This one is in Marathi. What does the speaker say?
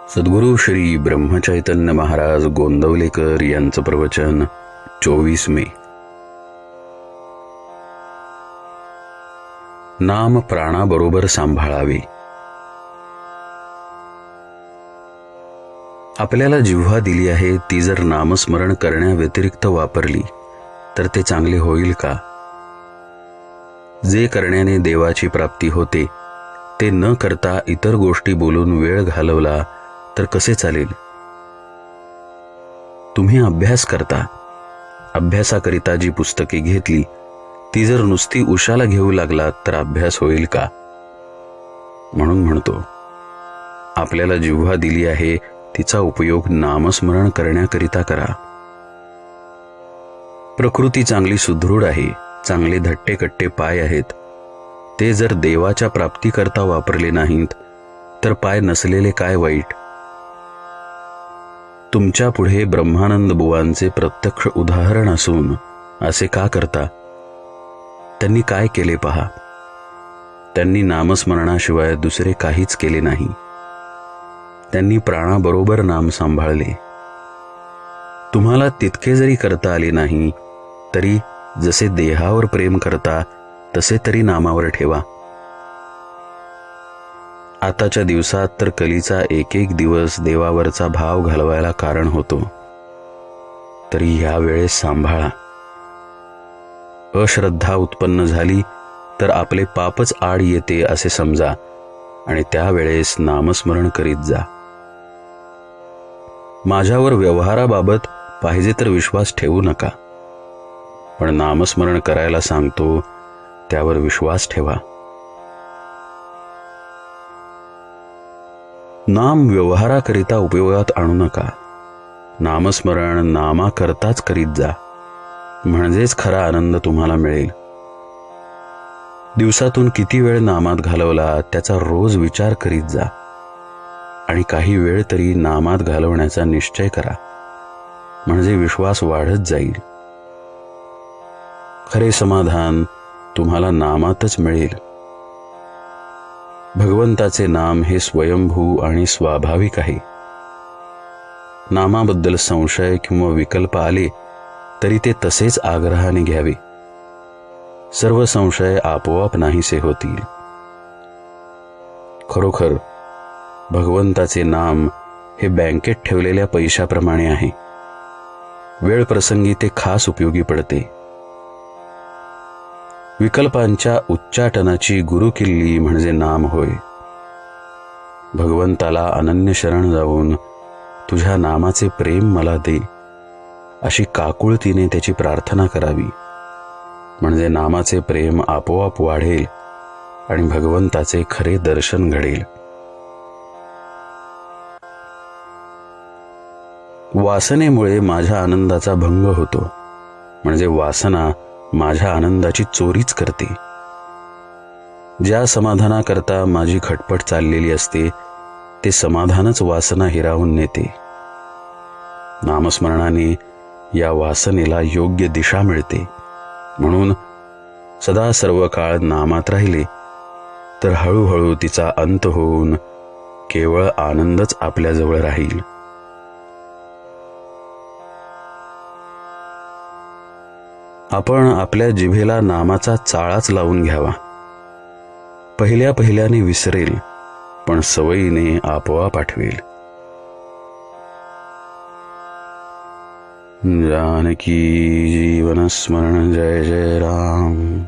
सद्गुरु श्री ब्रह्मचैतन्य महाराज गोंदवलेकर यांचं प्रवचन 24 मे. नाम प्राणाबरोबर सांभाळावे. आपल्याला जिव्हा दिली आहे ती जर नामस्मरण करण्याव्यतिरिक्त वापरली तर ते चांगले होईल का? जे करण्याने देवाची प्राप्ती होते ते न करता इतर गोष्टी बोलून वेळ घालवला तर कसे चालेल? तुम्ही अभ्यास करता, अभ्यासाकरिता जी पुस्तके घेतली ती जर नुसती उशाला घेऊ लागलात तर अभ्यास होईल का? म्हणून म्हणतो, आपल्याला जिव्हा दिली आहे तिचा उपयोग नामस्मरण करण्याकरिता करा. प्रकृती चांगली सुदृढ आहे, चांगले धट्टेकट्टे पाय आहेत. ते जर देवाच्या प्राप्तीकरता वापरले नाहीत तर पाय नसलेले काय वाईट? तुमच्या पुढे ब्रह्मानंद बुवांचे प्रत्यक्ष उदाहरण असून असे का करता? त्यांनी काय केले पहा. त्यांनी नामस्मरणाशिवाय दुसरे काहीच केले नाही. त्यांनी प्राणाबरोबर नाम सांभाळले. तुम्हाला तितके जरी करता आले नाही तरी जसे देहावर प्रेम करता तसे तरी नामावर ठेवा. आताच्या दिवसात तर कलीचा एक एक दिवस देवावरचा भाव घालवायला कारण होतो. तरी ह्या वेळेस सांभाळा. अश्रद्धा उत्पन्न झाली तर आपले पापच आड येते असे समजा आणि त्यावेळेस नामस्मरण करीत जा. माझ्यावर व्यवहाराबाबत पाहिजे तर विश्वास ठेवू नका, पण नामस्मरण करायला सांगतो त्यावर विश्वास ठेवा. नाम व्यवहाराकरिता उपयोगात आणू नका. नामस्मरण नामाकरताच करीत जा, म्हणजेच खरा आनंद तुम्हाला मिळेल. दिवसातून किती वेळ नामात घालवला त्याचा रोज विचार करीत जा आणि काही वेळ तरी नामात घालवण्याचा निश्चय करा, म्हणजे विश्वास वाढत जाईल. खरे समाधान तुम्हाला नामातच मिळेल. भगवंताचे नाम हे स्वयंभू आणि स्वाभाविक आहे. नामाबद्दल संशय किंवा विकल्प आले तरी ते तसेच आग्रहाने घ्यावे. सर्व संशय आपोआप नाहीसे होतील. खरोखर भगवंताचे नाम हे बँकेत ठेवलेल्या पैशाप्रमाणे आहे. वेळ प्रसंगी ते खास उपयोगी पडते. विकल्पांच्या उच्चाटनाची गुरुकिल्ली म्हणजे नाम होय. भगवंताला अनन्य शरण जाऊन तुझ्या नामाचे प्रेम मला दे अशी काकुळतीने त्याची प्रार्थना करावी, म्हणजे नामाचे प्रेम आपोआप वाढेल आणि भगवंताचे खरे दर्शन घडेल. वासनेमुळे माझ्या आनंदाचा भंग होतो, म्हणजे वासना माझ्या आनंदाची चोरीच करते. ज्या समाधानाकरता माझी खटपट चाललेली असते ते समाधानच वासना हिरावून नेते. नामस्मरणाने या वासनेला योग्य दिशा मिळते. म्हणून सदा सर्व काळ नामात राहिले तर हळूहळू तिचा अंत होऊन केवळ आनंदच आपल्याजवळ राहील. आपण आपल्या जिभेला नामाचा चाळाच लावून घ्यावा. पहिल्याने विसरेल, पण सवयीने आपोआप आठवेल. जानकी जीवन स्मरण जय जय राम.